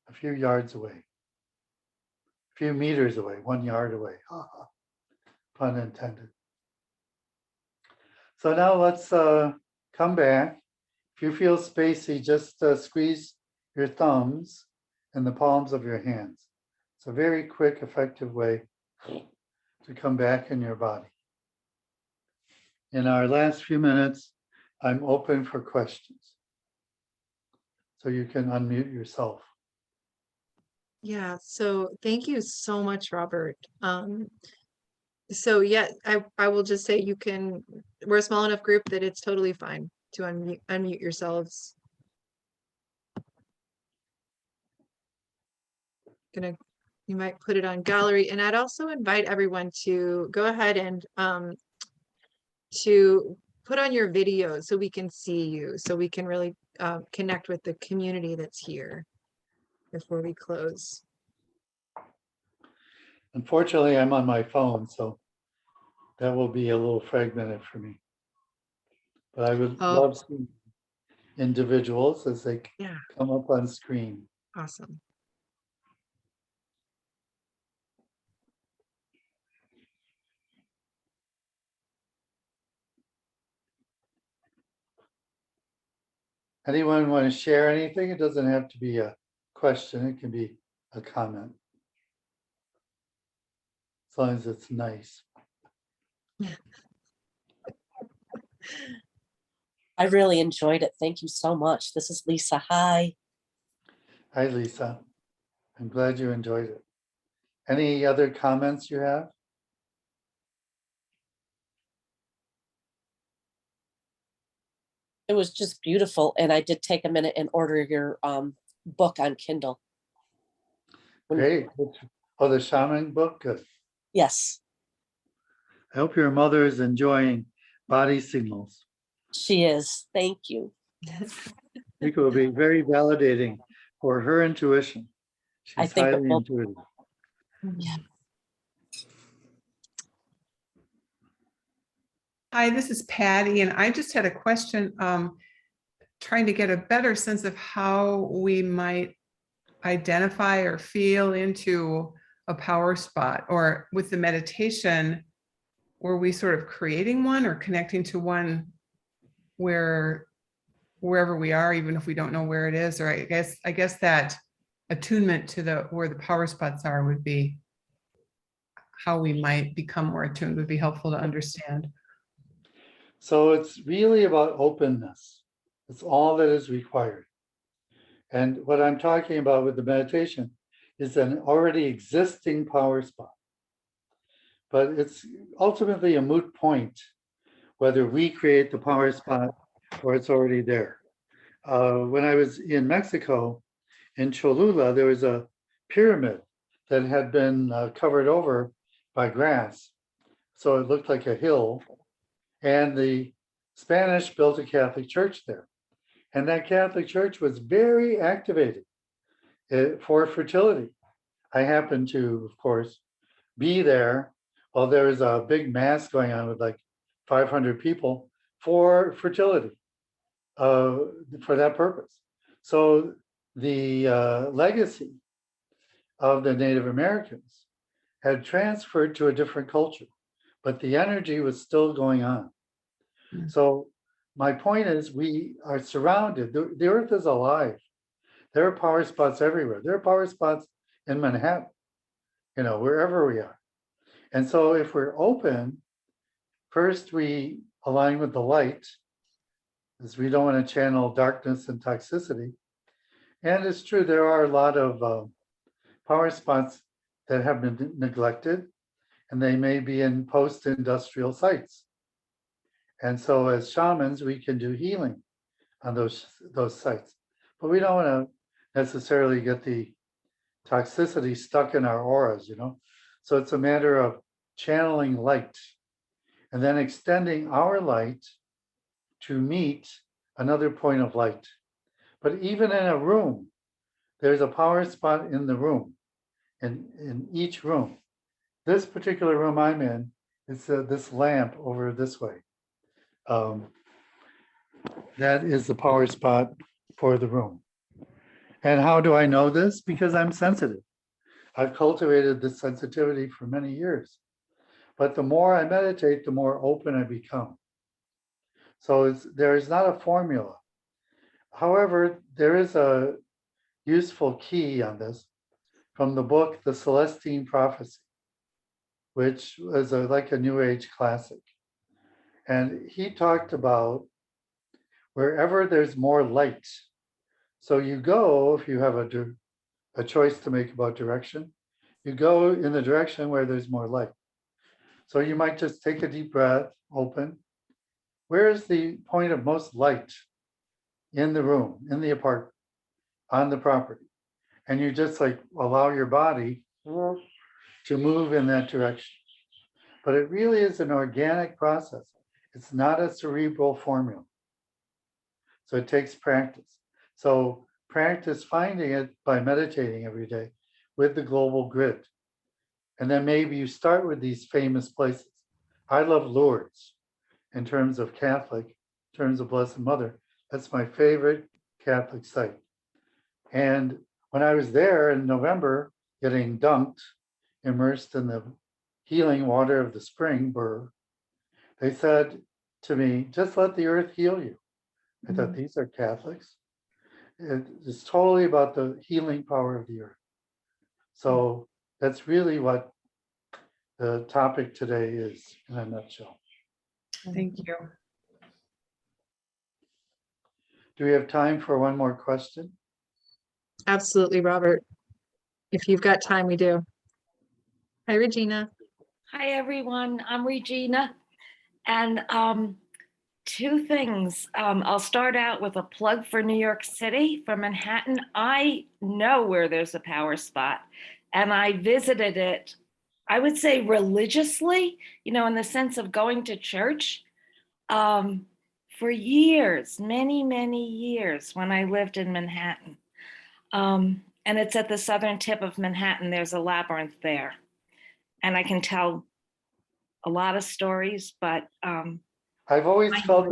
a few yards away, a few meters away, 1 yard away. Pun intended. So now let's come back. If you feel spacey, just squeeze your thumbs in the palms of your hands. It's a very quick, effective way to come back in your body. in our last few minutes, I'm open for questions. So you can unmute yourself. Yeah, so thank you so much, Robert. So yeah, I will just say we're a small enough group that it's totally fine to unmute yourselves. You might put it on gallery, and I'd also invite everyone to go ahead and to put on your video so we can see you, so we can really connect with the community that's here before we close. Unfortunately, I'm on my phone, so that will be a little fragmented for me. But I would Oh, love seeing individuals as they yeah, come up on screen. awesome. Anyone want to share anything? It doesn't have to be a question. It can be a comment. As long as it's nice. I really enjoyed it. Thank you so much. This is Lisa. Hi. Hi, Lisa. I'm glad you enjoyed it. Any other comments you have? It was just beautiful. And I did take a minute and order your book on Kindle. Great. Oh, the Shaman book? Good. Yes, I hope your mother is enjoying body signals. she is. Thank you. I think it will be very validating for her intuition. I She's think it highly will. intuitive. Yeah. Hi, this is Patty, and I just had a question, trying to get a better sense of how we might identify or feel into a power spot, or with the meditation, were we sort of creating one or connecting to one wherever we are, even if we don't know where it is? Or I guess that attunement to where the power spots are would be how we might become more attuned, would be helpful to understand. So it's really about openness. It's all that is required. And what I'm talking about with the meditation is an already existing power spot. But it's ultimately a moot point whether we create the power spot or it's already there. When I was in Mexico, in Cholula, there was a pyramid that had been covered over by grass. So it looked like a hill. And the Spanish built a Catholic church there. And that Catholic church was very activated for fertility. I happened to, of course, be there while there was a big mass going on with like 500 people for fertility, for that purpose. So the legacy of the Native Americans had transferred to a different culture, but the energy was still going on. So my point is, we are surrounded. The earth is alive. There are power spots everywhere. There are power spots in Manhattan, wherever we are. And so if we're open, first we align with the light, because we don't want to channel darkness and toxicity. And it's true, there are a lot of power spots that have been neglected, and they may be in post-industrial sites. And so as shamans, we can do healing on those sites. But we don't want to necessarily get the toxicity stuck in our auras, So it's a matter of channeling light and then extending our light to meet another point of light. But even in a room, there's a power spot in the room, in each room. This particular room I'm in, it's this lamp over this way. That is the power spot for the room. And how do I know this? Because I'm sensitive. I've cultivated this sensitivity for many years. But the more I meditate, the more open I become. So there is not a formula. However, there is a useful key on this from the book, The Celestine Prophecy, which is like a New Age classic. And he talked about wherever there's more light. So you go, if you have a choice to make about direction, you go in the direction where there's more light. So you might just take a deep breath, open. Where is the point of most light in the room, in the apartment, on the property? And you just like allow your body to move in that direction. But it really is an organic process. It's not a cerebral formula. So it takes practice. So practice finding it by meditating every day with the global grid. And then maybe you start with these famous places. I love Lourdes in terms of Catholic, in terms of Blessed Mother. That's my favorite Catholic site. And when I was there in November, getting dunked, immersed in the healing water of the spring, they said to me, just let the earth heal you. I thought, these are Catholics. It's totally about the healing power of the earth. So that's really what the topic today is in a nutshell. Thank you. Do we have time for one more question? Absolutely, Robert. If you've got time, we do. Hi, Regina. Hi, everyone. I'm Regina. And two things. I'll start out with a plug for New York City, for Manhattan. I know where there's a power spot, and I visited it, I would say religiously, in the sense of going to church for years, many, many years when I lived in Manhattan. And it's at the southern tip of Manhattan. There's a labyrinth there. And I can tell a lot of stories, but I've always felt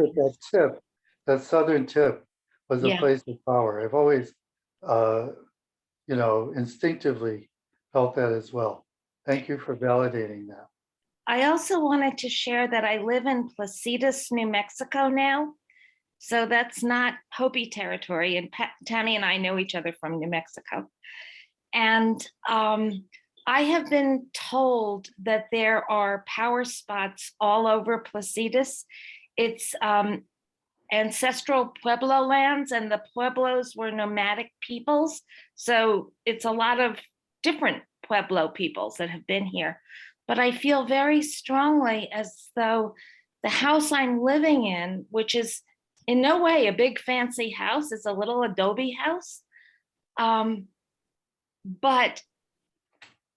that southern tip was a Yeah. place of power. I've always, instinctively felt that as well. Thank you for validating that. I also wanted to share that I live in Placitas, New Mexico now. So that's not Hopi territory. And Tammy and I know each other from New Mexico. And I have been told that there are power spots all over Placitas. It's ancestral Pueblo lands, and the Pueblos were nomadic peoples. So it's a lot of different Pueblo peoples that have been here. But I feel very strongly as though the house I'm living in, which is in no way a big fancy house, it's a little adobe house, but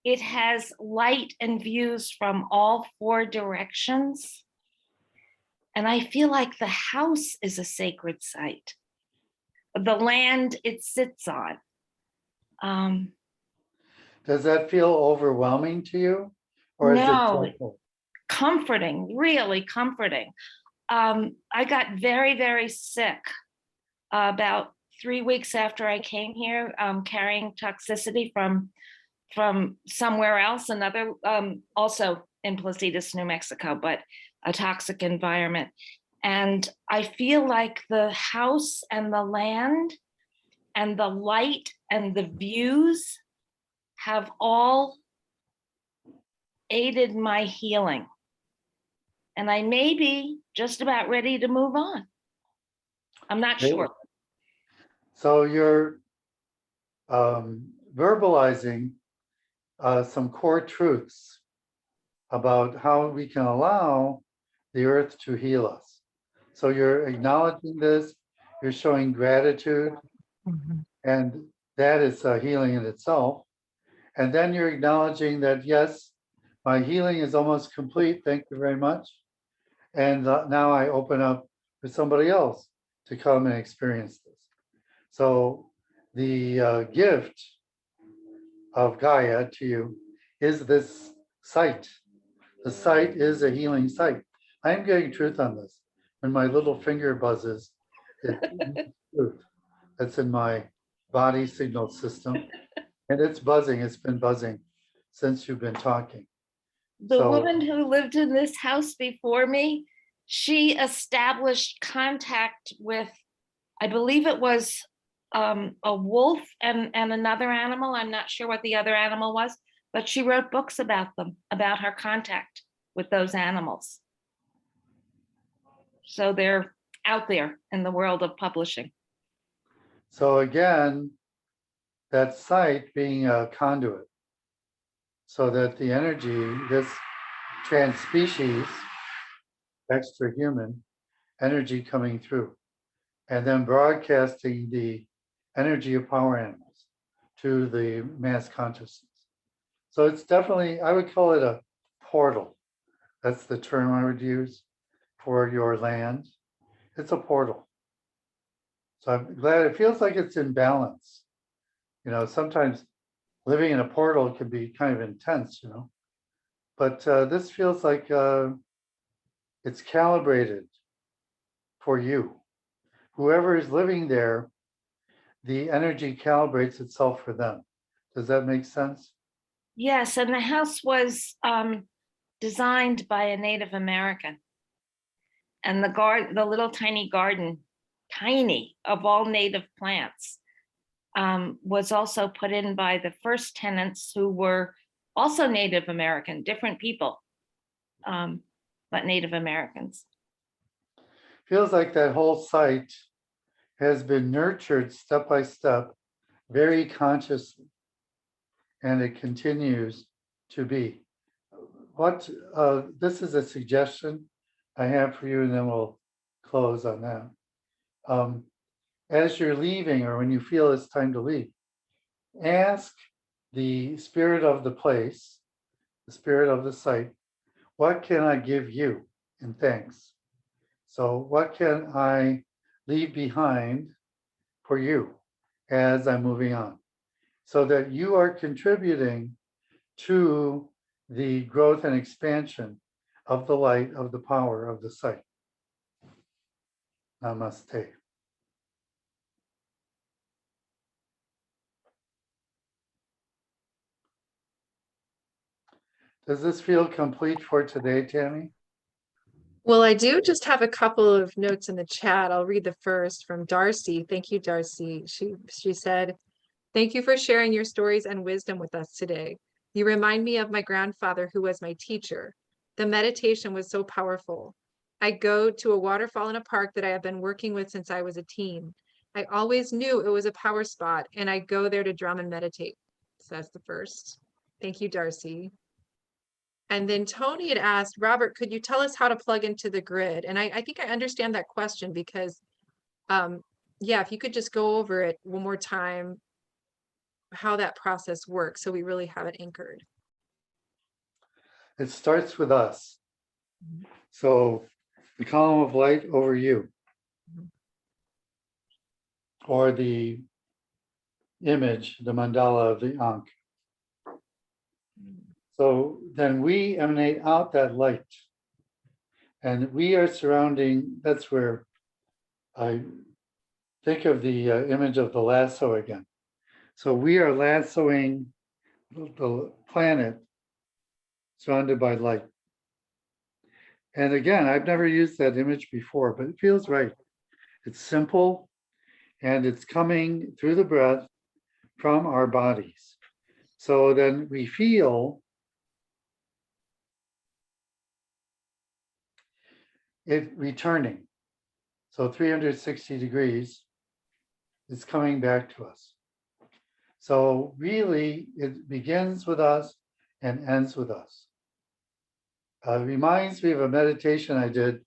it has light and views from all four directions. And I feel like the house is a sacred site, the land it sits on. Does that feel overwhelming to you? Or is it No, joyful? comforting, really comforting. I got very, very sick about 3 weeks after I came here, carrying toxicity from somewhere else, another, also in Placitas, New Mexico, but a toxic environment. And I feel like the house and the land and the light and the views have all aided my healing. And I may be just about ready to move on. I'm not sure. So you're verbalizing some core truths about how we can allow the earth to heal us. So you're acknowledging this, you're showing gratitude, and that is healing in itself. And then you're acknowledging that, yes, my healing is almost complete. Thank you very much. And now I open up for somebody else to come and experience this. So the gift of Gaia to you is this site. The site is a healing site. I'm getting truth on this. When my little finger buzzes, it's truth. That's in my body signal system. And it's buzzing. It's been buzzing since you've been talking. The woman who lived in this house before me, she established contact with, I believe it was a wolf and another animal. I'm not sure what the other animal was, but she wrote books about them, about her contact with those animals. So they're out there in the world of publishing. So again, that site being a conduit, so that the energy, this trans-species, extra human energy coming through, and then broadcasting the energy of power animals to the mass consciousness. So it's definitely, I would call it a portal. That's the term I would use for your land. It's a portal. So I'm glad it feels like it's in balance. You know, sometimes living in a portal can be kind of intense, you know, but this feels like it's calibrated for you. Whoever is living there, the energy calibrates itself for them. Does that make sense? Yes, and the house was designed by a Native American. And the little tiny garden, tiny of all native plants, was also put in by the first tenants who were also Native American, different people, but Native Americans. Feels like that whole site has been nurtured step by step, very consciously, and it continues to be. What this is a suggestion I have for you, and then we'll close on that. As you're leaving, or when you feel it's time to leave, ask the spirit of the place, the spirit of the site, what can I give you in thanks? So what can I leave behind for you as I'm moving on? So that you are contributing to the growth and expansion of the light, of the power of the site. Namaste. Does this feel complete for today, Tammy? Well, I do just have a couple of notes in the chat. I'll read the first from Darcy. Thank you, Darcy. She said, "Thank you for sharing your stories and wisdom with us today. You remind me of my grandfather who was my teacher. The meditation was so powerful. I go to a waterfall in a park that I have been working with since I was a teen. I always knew it was a power spot, and I go there to drum and meditate." So that's the first. Thank you, Darcy. And then Tony had asked, Robert, could you tell us how to plug into the grid? And I think I understand that question because, yeah, if you could just go over it one more time, how that process works, so we really have it anchored. It starts with us. So the column of light over you, or the image, the mandala of the Ankh. So then we emanate out that light. And we are surrounding, that's where I think of the image of the lasso again. So we are lassoing the planet surrounded by light. And again, I've never used that image before, but it feels right. It's simple, and it's coming through the breath from our bodies. So then we feel it returning. So 360 degrees is coming back to us. So really, it begins with us and ends with us. Reminds me of a meditation I did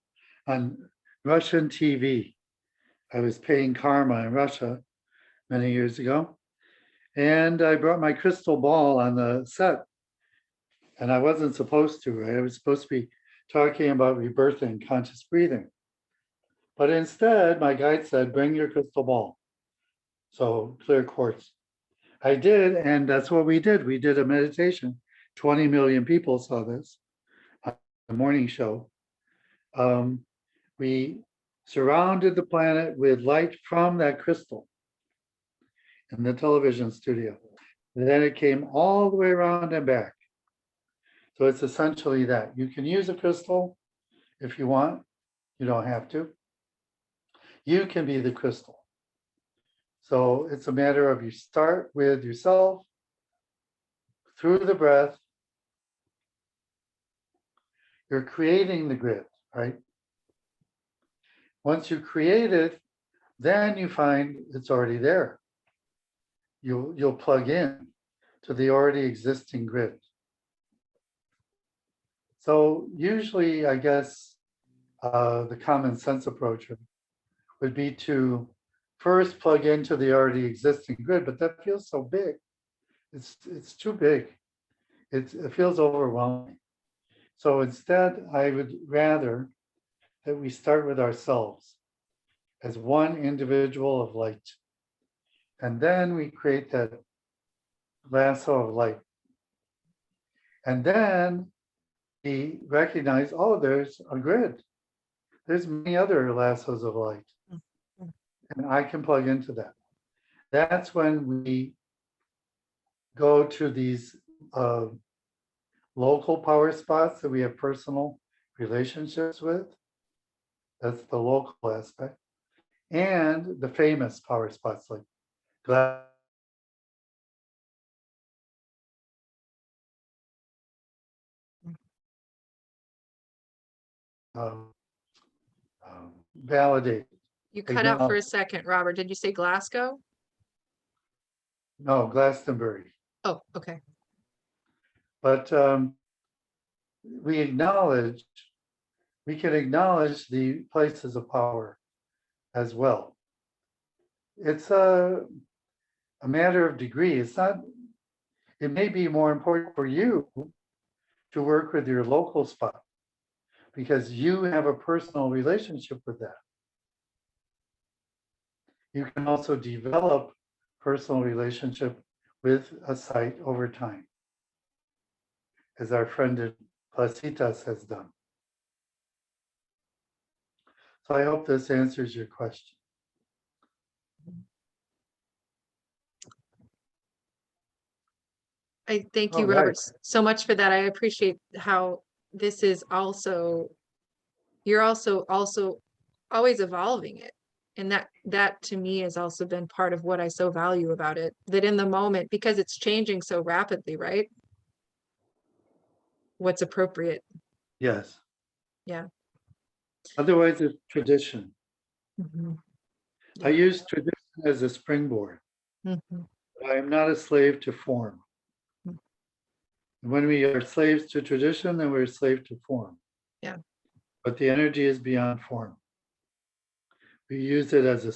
on Russian TV. I was paying karma in Russia many years ago. And I brought my crystal ball on the set. And I wasn't supposed to, right? I was supposed to be talking about rebirthing, conscious breathing. But instead, my guide said, bring your crystal ball. So clear quartz. I did, and that's what we did. We did a meditation. 20 million people saw this on the morning show. We surrounded the planet with light from that crystal in the television studio. And then it came all the way around and back. So it's essentially that. You can use a crystal if you want. You don't have to. You can be the crystal. So it's a matter of you start with yourself through the breath. You're creating the grid, right? Once you create it, then you find it's already there. You'll plug in to the already existing grid. So usually, I guess, the common sense approach would be to first plug into the already existing grid, but that feels so big. It's too big. It feels overwhelming. So instead, I would rather that we start with ourselves as one individual of light. And then we create that lasso of light. And then we recognize, oh, there's a grid. There's many other lassos of light. And I can plug into that. That's when we go to these local power spots that we have personal relationships with. That's the local aspect. And the famous power spots like validate. You cut out for a second, Robert. Did you say Glasgow? No, Glastonbury. Oh, okay. But we can acknowledge the places of power as well. It's a matter of degree. It's not, it may be more important for you to work with your local spot because you have a personal relationship with that. You can also develop personal relationship with a site over time, as our friend at Placitas has done. So I hope this answers your question. I thank you, All right. Robert, so much for that. I appreciate how this is also, you're also always evolving it. And that to me has also been part of what I so value about it, that in the moment, because it's changing so rapidly, right? What's appropriate. Yes. Yeah. Otherwise, it's tradition. Mhm. I use tradition as a springboard. Mhm. I am not a slave to form. When we are slaves to tradition, then we're a slave to form. Yeah. But the energy is beyond form. We use it as a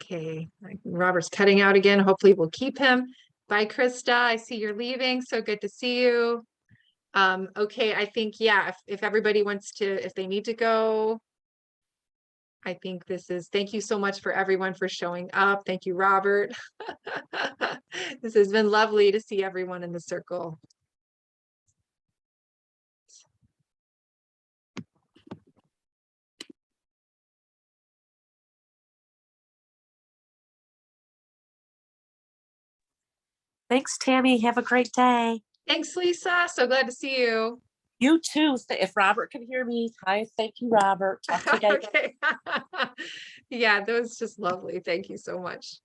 Okay, Robert's cutting out again. Hopefully we'll keep him. Bye, Krista. I see you're leaving. So good to see you. Okay, I think, yeah, if everybody wants to, if they need to go, I think this is, thank you so much for everyone for showing up. Thank you, Robert. This has been lovely to see everyone in the circle. Thanks, Tammy. Have a great day. Thanks, Lisa. So glad to see you. You too. If Robert can hear me, hi. Thank you, Robert. Talk to you guys. Okay. Yeah, that was just lovely. Thank you so much.